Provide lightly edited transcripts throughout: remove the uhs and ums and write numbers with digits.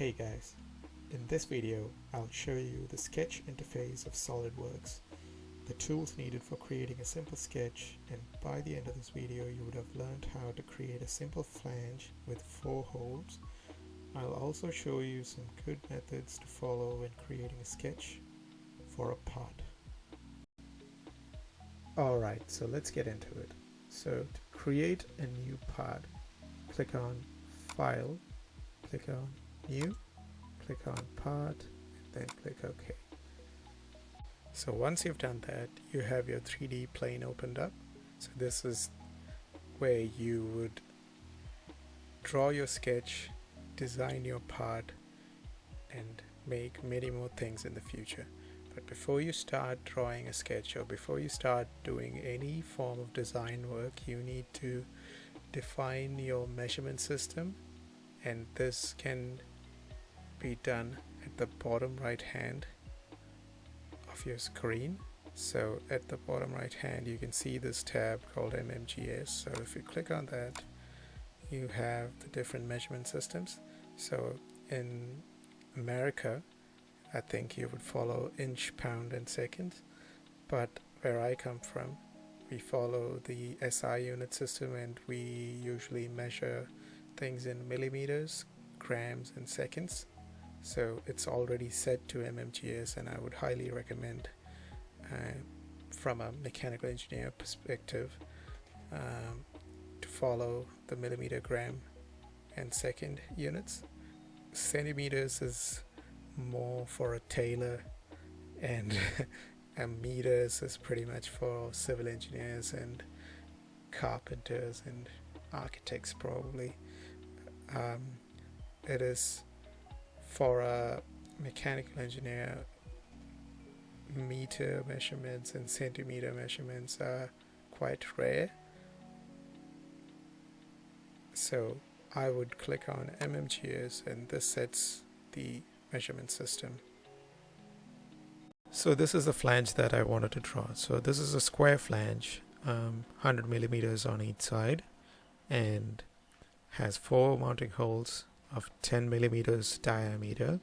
Hey guys, in this video I'll show you the sketch interface of SolidWorks, the tools needed for creating a simple sketch, and by the end of this video you would have learned how to create a simple flange with 4 holes. I'll also show you some good methods to follow when creating a sketch for a part. Alright, so let's get into it. So to create a new part, click on File, click on New, click on Part, and then click OK. So once you've done that, you have your 3D plane opened up. So this is where you would draw your sketch, design your part, and make many more things in the future. But before you start drawing a sketch, or before you start doing any form of design work, you need to define your measurement system, and this can be done at the bottom right hand of your screen. So at the bottom right hand you can see this tab called MMGS. So if you click on that, you have the different measurement systems. So in America, I think you would follow inch, pound and seconds, but where I come from, we follow the SI unit system, and we usually measure things in millimeters, grams and seconds. So it's already set to MMGS, and I would highly recommend from a mechanical engineer perspective to follow the millimeter, gram and second units. Centimeters is more for a tailor, and meters is pretty much for civil engineers and carpenters and architects probably. It is for a mechanical engineer, meter measurements and centimeter measurements are quite rare. So I would click on MMGS, and this sets the measurement system. So this is the flange that I wanted to draw. So this is a square flange, 100 millimeters on each side, and has 4 mounting holes of 10 millimeters diameter,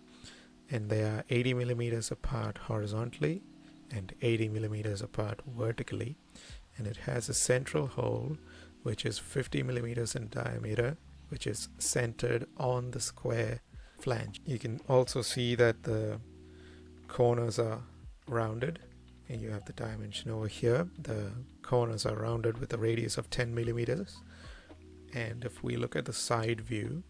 and they are 80 millimeters apart horizontally and 80 millimeters apart vertically, and it has a central hole which is 50 millimeters in diameter, which is centered on the square flange. You can also see that the corners are rounded, and you have the dimension over here. The corners are rounded with a radius of 10 millimeters, and if we look at the side view,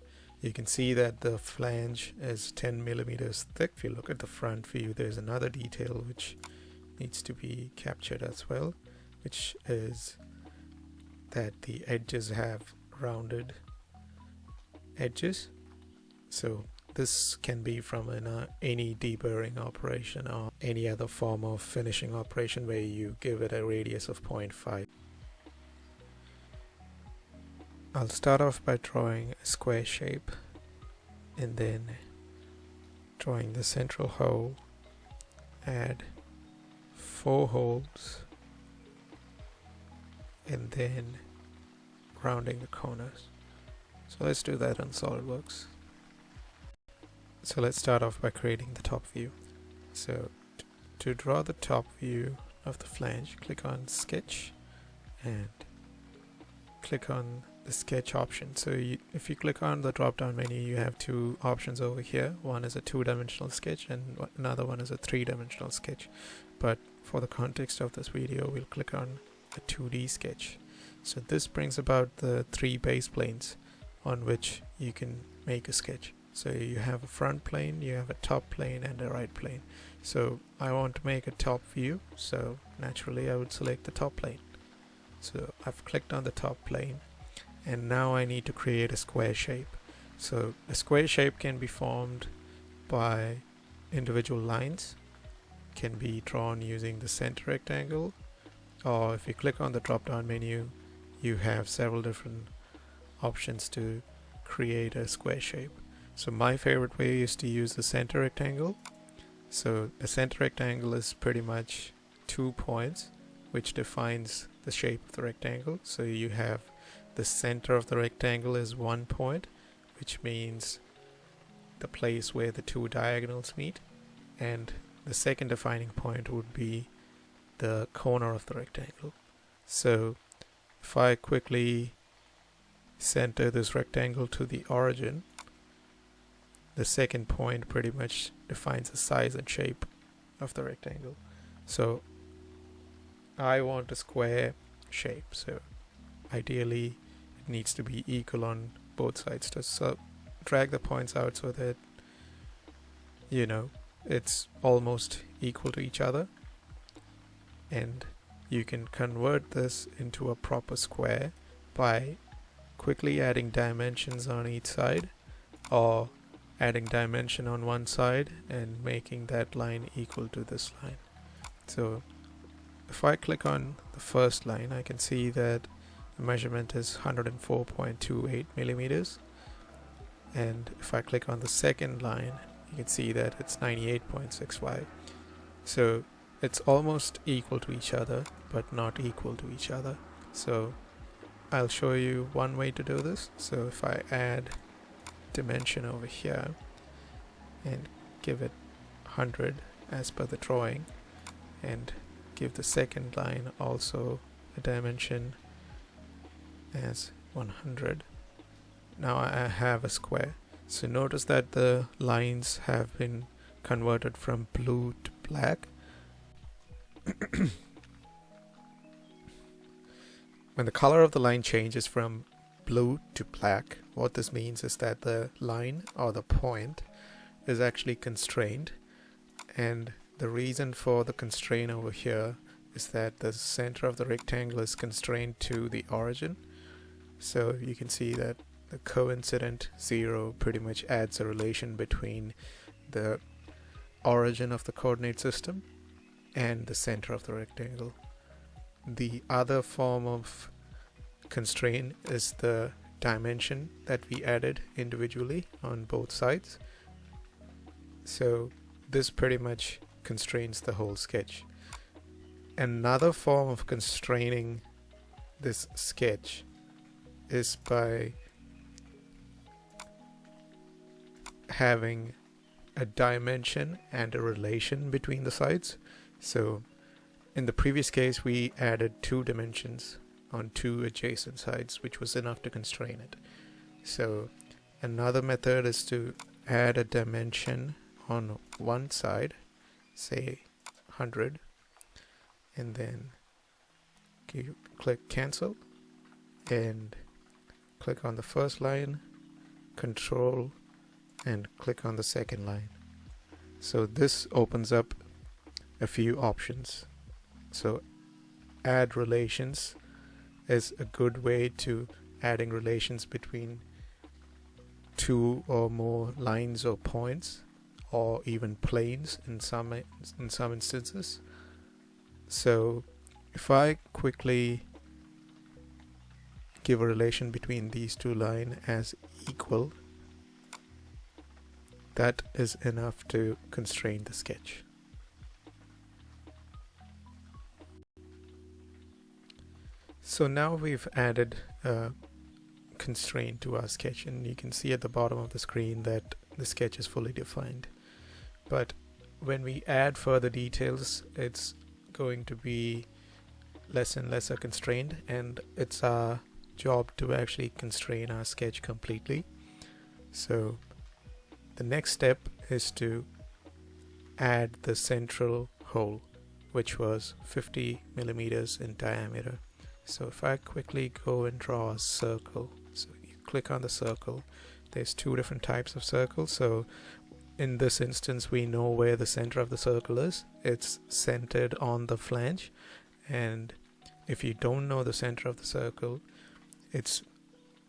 you can see that the flange is 10 millimeters thick. If you look at the front view, there's another detail which needs to be captured as well, which is that the edges have rounded edges. So this can be from any deburring operation or any other form of finishing operation where you give it a radius of 0.5. I'll start off by drawing a square shape, and then drawing the central hole, add 4 holes, and then rounding the corners. So let's do that on SolidWorks. So let's start off by creating the top view. So to draw the top view of the flange, click on Sketch and click on the sketch option. So if you click on the drop down menu, you have 2 options over here. One is a 2-dimensional sketch and another one is a 3-dimensional sketch, but for the context of this video we'll click on a 2D sketch. So this brings about the 3 base planes on which you can make a sketch. So you have a front plane, you have a top plane and a right plane. So I want to make a top view, so naturally I would select the top plane. So I've clicked on the top plane, and now I need to create a square shape. So a square shape can be formed by individual lines, can be drawn using the center rectangle, or if you click on the drop down menu, you have several different options to create a square shape. So my favorite way is to use the center rectangle. So a center rectangle is pretty much 2 points which defines the shape of the rectangle. So you have the center of the rectangle is 1 point, which means the place where the two diagonals meet, and the second defining point would be the corner of the rectangle. So if I quickly center this rectangle to the origin, the second point pretty much defines the size and shape of the rectangle. So I want a square shape, so ideally it needs to be equal on both sides. So drag the points out so that it's almost equal to each other, and you can convert this into a proper square by quickly adding dimensions on each side, or adding dimension on one side and making that line equal to this line. So if I click on the first line, I can see that the measurement is 104.28 millimeters, and if I click on the second line, you can see that it's 98.65. So it's almost equal to each other, but not equal to each other. So I'll show you one way to do this. So if I add dimension over here and give it 100 as per the drawing, and give the second line also a dimension as 100, now I have a square. So notice that the lines have been converted from blue to black. When the color of the line changes from blue to black, what this means is that the line or the point is actually constrained, and the reason for the constraint over here is that the center of the rectangle is constrained to the origin. So you can see that the coincident 0 pretty much adds a relation between the origin of the coordinate system and the center of the rectangle. The other form of constraint is the dimension that we added individually on both sides. So this pretty much constrains the whole sketch. Another form of constraining this sketch is by having a dimension and a relation between the sides. So in the previous case, we added 2 dimensions on 2 adjacent sides, which was enough to constrain it. So another method is to add a dimension on one side, say 100, and then you click cancel and click on the first line, control, and click on the second line. So this opens up a few options. So add relations is a good way to adding relations between 2 or more lines or points, or even planes in some instances. So if I quickly give a relation between these 2 lines as equal, that is enough to constrain the sketch. So now we've added a constraint to our sketch, and you can see at the bottom of the screen that the sketch is fully defined. But when we add further details, it's going to be less and less a constraint, and it's our job to actually constrain our sketch completely. So the next step is to add the central hole, which was 50 millimeters in diameter. So if I quickly go and draw a circle, so you click on the circle, there's 2 different types of circles. So in this instance, we know where the center of the circle is. It's centered on the flange. And if you don't know the center of the circle, it's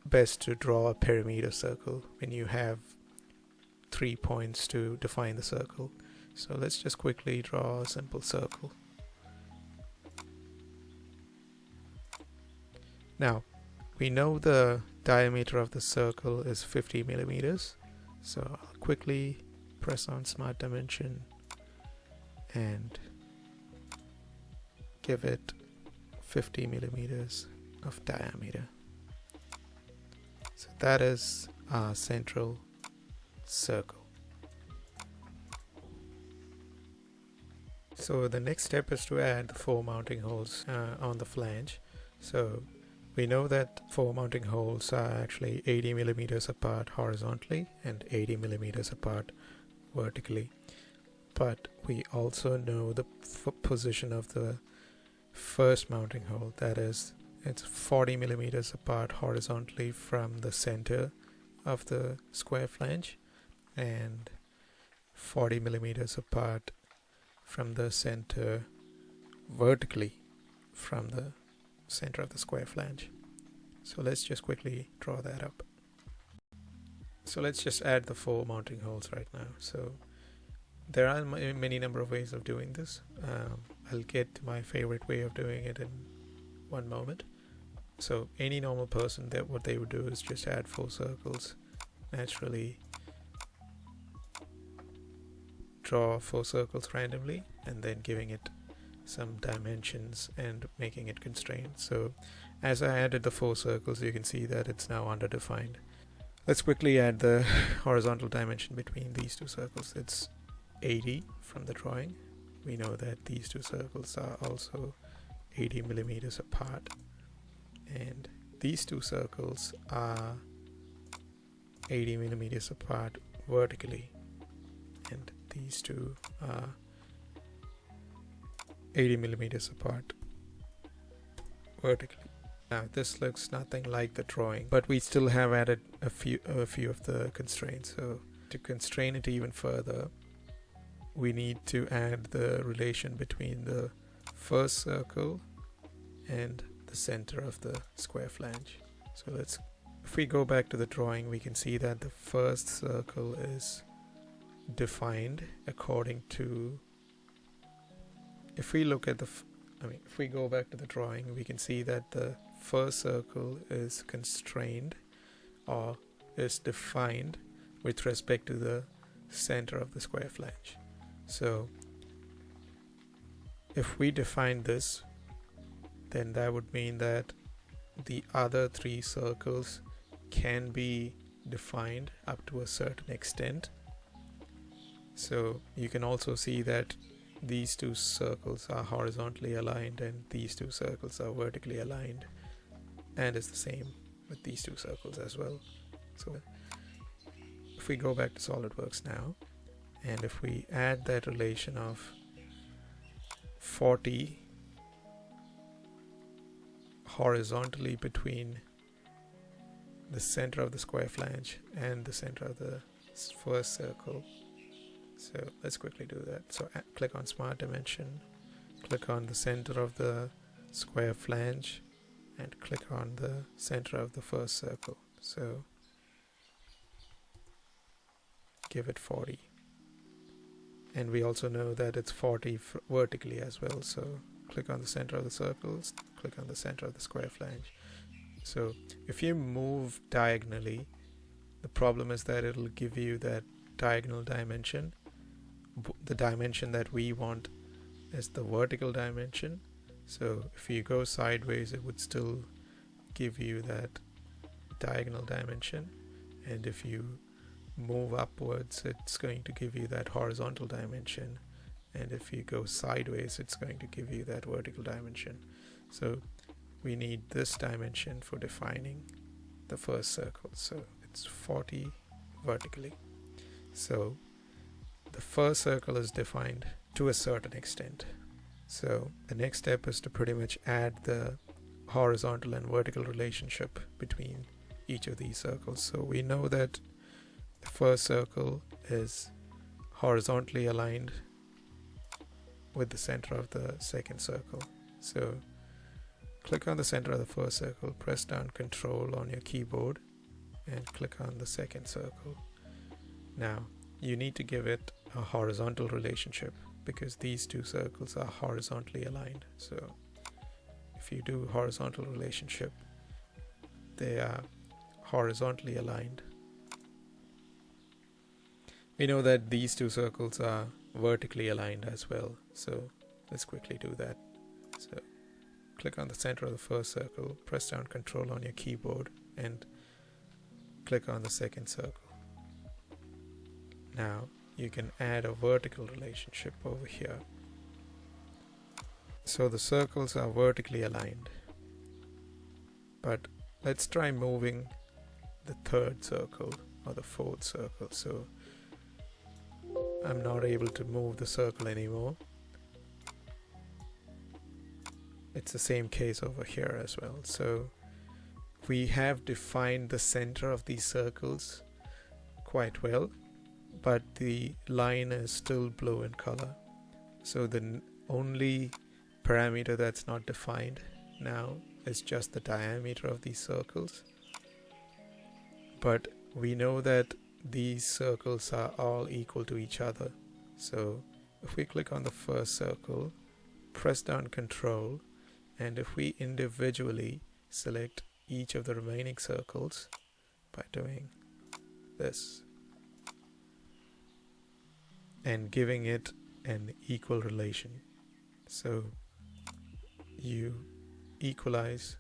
best to draw a perimeter circle when you have 3 points to define the circle. So let's just quickly draw a simple circle. Now, we know the diameter of the circle is 50 millimeters. So I'll quickly press on Smart Dimension and give it 50 millimeters of diameter. So that is our central circle. So the next step is to add the 4 mounting holes on the flange. So we know that 4 mounting holes are actually 80 millimeters apart horizontally and 80 millimeters apart vertically. But we also know the position of the first mounting hole, that is, it's 40 millimeters apart horizontally from the center of the square flange and 40 millimeters apart from the center vertically from the center of the square flange. So let's just quickly draw that up. So let's just add the 4 mounting holes right now. So there are many number of ways of doing this. I'll get to my favorite way of doing it in one moment. So any normal person, what they would do is just add 4 circles, naturally draw 4 circles randomly, and then giving it some dimensions and making it constrained. So as I added the 4 circles, you can see that it's now underdefined. Let's quickly add the horizontal dimension between these 2 circles. It's 80 from the drawing. We know that these 2 circles are also 80 millimeters apart, and these 2 circles are 80 millimeters apart vertically, and these 2 are 80 millimeters apart vertically. Now this looks nothing like the drawing, but we still have added a few of the constraints. So to constrain it even further, we need to add the relation between the first circle and the center of the square flange. So if we go back to the drawing, we can see that the first circle is defined according to, if we look at if we go back to the drawing, we can see that the first circle is constrained or is defined with respect to the center of the square flange. So if we define this, then that would mean that the other 3 circles can be defined up to a certain extent. So you can also see that these 2 circles are horizontally aligned and these 2 circles are vertically aligned, and it's the same with these 2 circles as well. So if we go back to SolidWorks now, and if we add that relation of 40 horizontally between the center of the square flange and the center of the first circle. So let's quickly do that. So click on Smart Dimension, click on the center of the square flange, and click on the center of the first circle. So give it 40. And we also know that it's 40 vertically as well. So click on the center of the circles, click on the center of the square flange. So if you move diagonally, the problem is that it'll give you that diagonal dimension. The dimension that we want is the vertical dimension. So if you go sideways, it would still give you that diagonal dimension, and if you move upwards, it's going to give you that horizontal dimension, and if you go sideways, it's going to give you that vertical dimension. So we need this dimension for defining the first circle. So it's 40 vertically. So the first circle is defined to a certain extent. So the next step is to pretty much add the horizontal and vertical relationship between each of these circles. So we know that the first circle is horizontally aligned with the center of the second circle. So click on the center of the first circle, press down Control on your keyboard, and click on the second circle. Now you need to give it a horizontal relationship because these 2 circles are horizontally aligned. So if you do horizontal relationship, they are horizontally aligned. We know that these 2 circles are vertically aligned as well. So let's quickly do that. So click on the center of the first circle, press down Control on your keyboard, and click on the second circle. Now you can add a vertical relationship over here. So the circles are vertically aligned, but let's try moving the third circle or the fourth circle. So I'm not able to move the circle anymore. It's the same case over here as well. So we have defined the center of these circles quite well, but the line is still blue in color. So the only parameter that's not defined now is just the diameter of these circles. But we know that these circles are all equal to each other. So if we click on the first circle, press down Control, and if we individually select each of the remaining circles by doing this and giving it an equal relation, so you equalize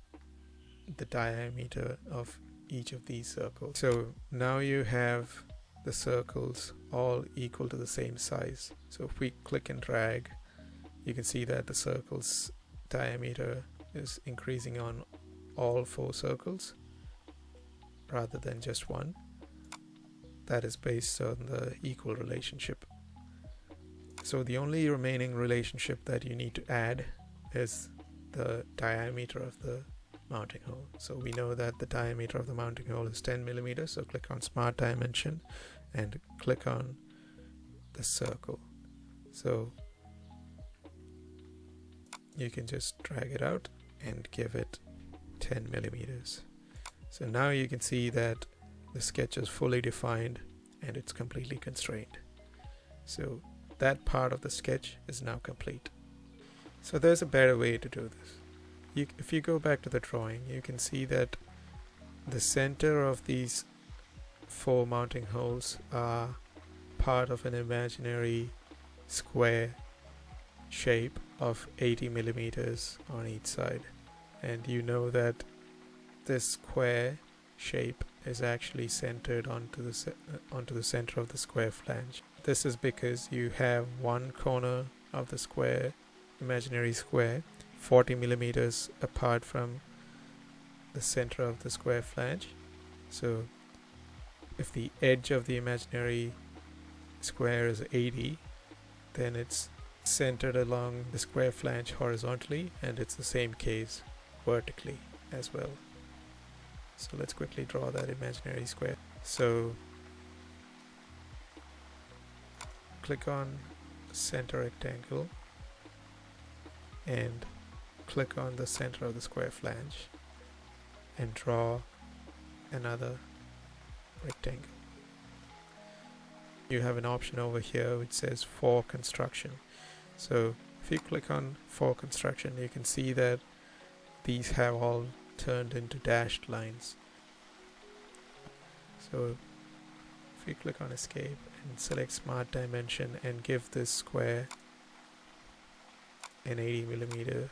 the diameter of each of these circles. So now you have the circles all equal to the same size. So if we click and drag, you can see that the circle's diameter is increasing on all 4 circles rather than just one. That is based on the equal relationship. So the only remaining relationship that you need to add is the diameter of the mounting hole. So we know that the diameter of the mounting hole is 10 millimeters. So click on Smart Dimension and click on the circle. So you can just drag it out and give it 10 millimeters. So now you can see that the sketch is fully defined and it's completely constrained. So that part of the sketch is now complete. So there's a better way to do this. If you go back to the drawing, you can see that the center of these 4 mounting holes are part of an imaginary square shape of 80 millimeters on each side. And you know that this square shape is actually centered onto the center of the square flange. This is because you have one corner of the square, imaginary square, 40 millimeters apart from the center of the square flange. So if the edge of the imaginary square is 80, then it's centered along the square flange horizontally, and it's the same case vertically as well. So let's quickly draw that imaginary square. So click on center rectangle and click on the center of the square flange and draw another rectangle. You have an option over here which says for construction. So if you click on for construction, you can see that these have all turned into dashed lines. So if you click on escape and select Smart Dimension and give this square an 80 millimeter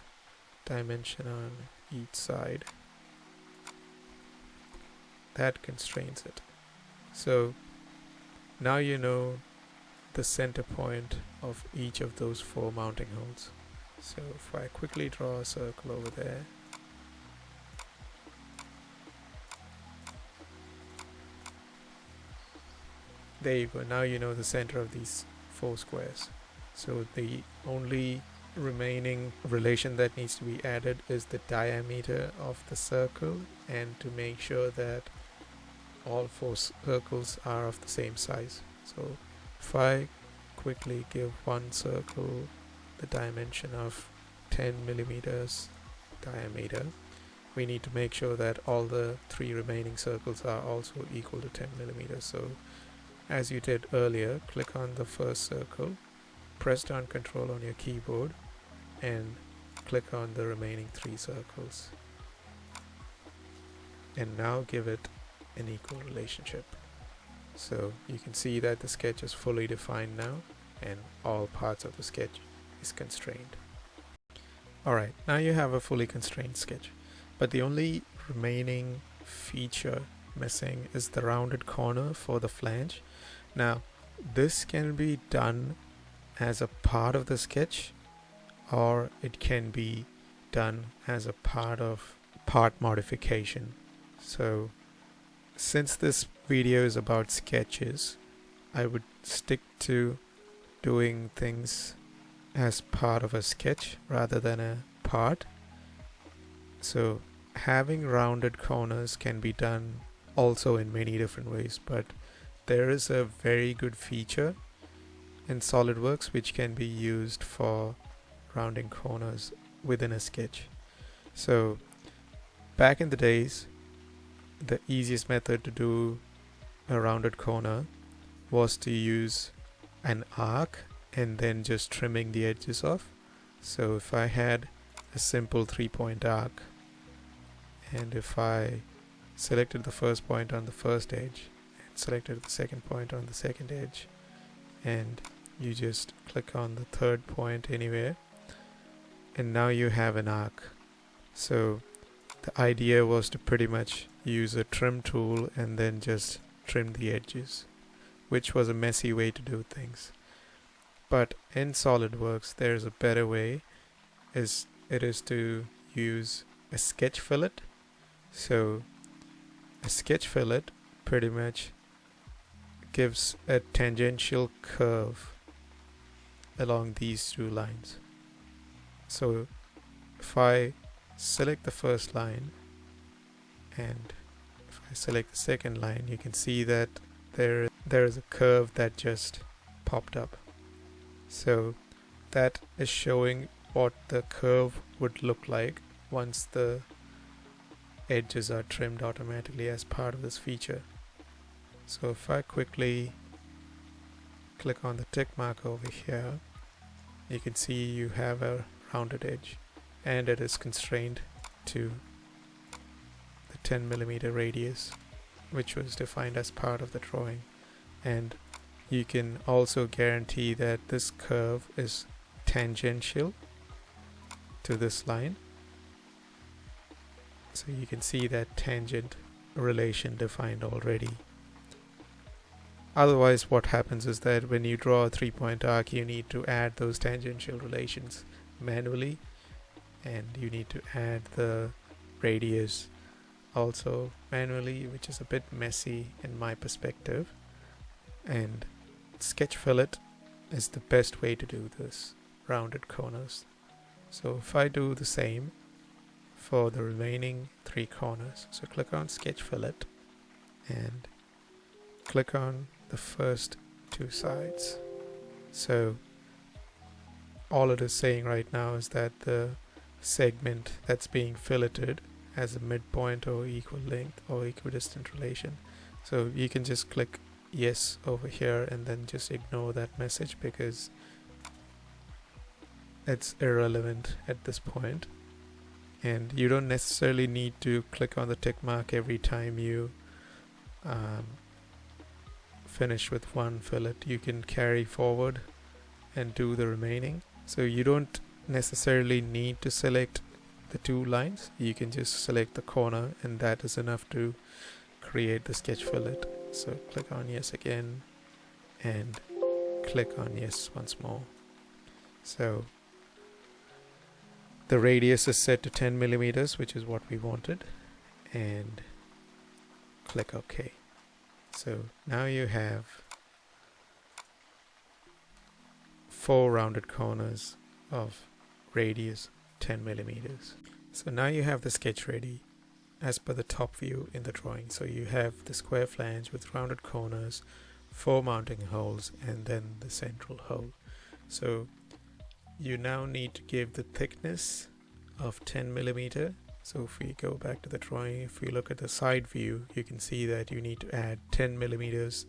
dimension on each side, that constrains it. So now you know the center point of each of those 4 mounting holes. So if I quickly draw a circle over there, there you go. Now you know the center of these 4 squares. So the only remaining relation that needs to be added is the diameter of the circle, and to make sure that all 4 circles are of the same size. So if I quickly give one circle the dimension of 10 millimeters diameter, we need to make sure that all the 3 remaining circles are also equal to 10 millimeters. So as you did earlier, click on the first circle, press down Control on your keyboard, and click on the remaining 3 circles. And now give it an equal relationship. So you can see that the sketch is fully defined now, and all parts of the sketch is constrained. Alright, now you have a fully constrained sketch, but the only remaining feature missing is the rounded corner for the flange. Now this can be done as a part of the sketch, or it can be done as a part of part modification. So since this video is about sketches, I would stick to doing things as part of a sketch rather than a part. So having rounded corners can be done also in many different ways, but there is a very good feature in SolidWorks which can be used for rounding corners within a sketch. So back in the days, the easiest method to do a rounded corner was to use an arc and then just trimming the edges off. So if I had a simple 3-point arc, and if I selected the first point on the first edge and selected the second point on the second edge, and you just click on the third point anywhere, and now you have an arc. So the idea was to pretty much use a trim tool and then just trim the edges, which was a messy way to do things. But in SolidWorks there's a better way. It is to use a sketch fillet. So a sketch fillet pretty much gives a tangential curve along these two lines. So if I select the first line and if I select the second line, you can see that there is a curve that just popped up. So that is showing what the curve would look like once the edges are trimmed automatically as part of this feature. So if I quickly click on the tick mark over here, you can see you have a rounded edge, and it is constrained to the 10mm radius, which was defined as part of the drawing. And you can also guarantee that this curve is tangential to this line. So you can see that tangent relation defined already. Otherwise what happens is that when you draw a 3-point arc, you need to add those tangential relations manually, and you need to add the radius also manually, which is a bit messy in my perspective. And sketch fillet is the best way to do this, rounded corners. So if I do the same for the remaining 3 corners, so click on sketch fillet and click on the first 2 sides. So all it is saying right now is that the segment that's being filleted has a midpoint or equal length or equidistant relation. So you can just click yes over here and then just ignore that message because it's irrelevant at this point. And you don't necessarily need to click on the tick mark every time you finish with one fillet. You can carry forward and do the remaining. So you don't necessarily need to select the 2 lines. You can just select the corner, and that is enough to create the sketch fillet. So click on yes again and click on yes once more. So the radius is set to 10mm, which is what we wanted, and click OK. So now you have 4 rounded corners of radius 10mm. So now you have the sketch ready as per the top view in the drawing. So you have the square flange with rounded corners, 4 mounting holes, and then the central hole. So you now need to give the thickness of 10mm. So if we go back to the drawing, if we look at the side view, you can see that you need to add 10mm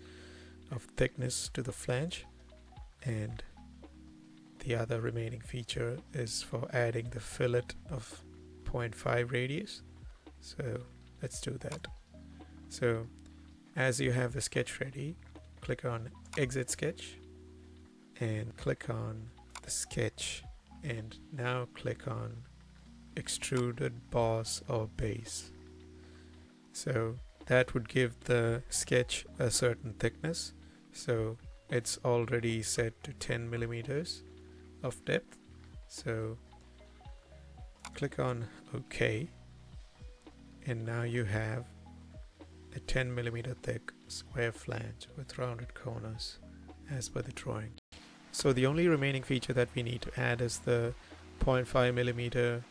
of thickness to the flange, and the other remaining feature is for adding the fillet of 0.5 radius. So let's do that. So as you have the sketch ready, click on exit sketch and click on the sketch, and now click on extruded boss or base. So that would give the sketch a certain thickness. So it's already set to 10mm of depth, So click on OK, and now you have a 10mm thick square flange with rounded corners as per the drawing. So the only remaining feature that we need to add is the 0.5mm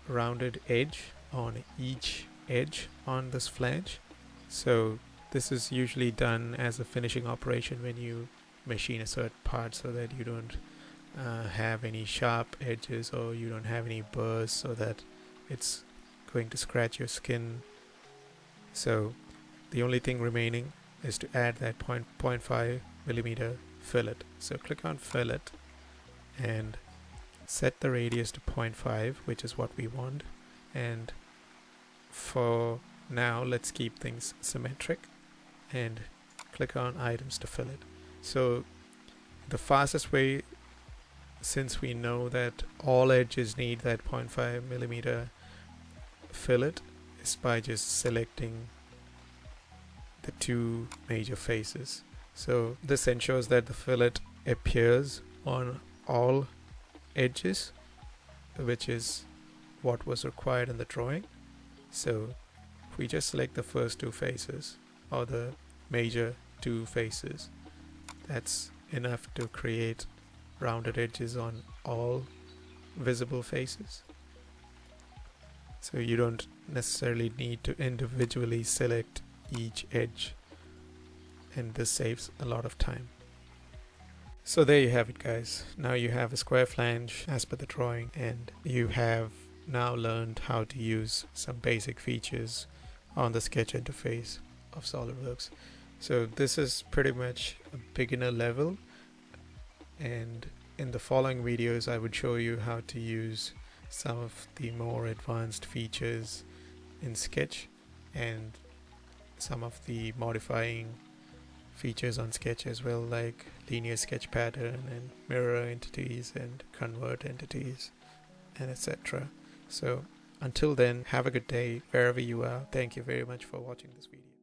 rounded edge on each edge on this flange. So this is usually done as a finishing operation when you machine a certain part, so that you don't have any sharp edges, or you don't have any burrs so that it's going to scratch your skin. So the only thing remaining is to add that 0.5mm fillet. So click on fillet and set the radius to 0.5, which is what we want. And for now, let's keep things symmetric and click on items to fillet. So the fastest way, since we know that all edges need that 0.5mm fillet, is by just selecting the two major faces. So this ensures that the fillet appears on all edges, which is what was required in the drawing. So if we just select the first two faces, or the major two faces, that's enough to create rounded edges on all visible faces. So you don't necessarily need to individually select each edge, and this saves a lot of time. So there you have it, guys. Now you have a square flange as per the drawing, and you have now learned how to use some basic features on the sketch interface of SolidWorks. So this is pretty much a beginner level, and in the following videos I would show you how to use some of the more advanced features in Sketch, and some of the modifying features on Sketch as well, like linear sketch pattern and mirror entities and convert entities and etc. So until then, have a good day wherever you are. Thank you very much for watching this video.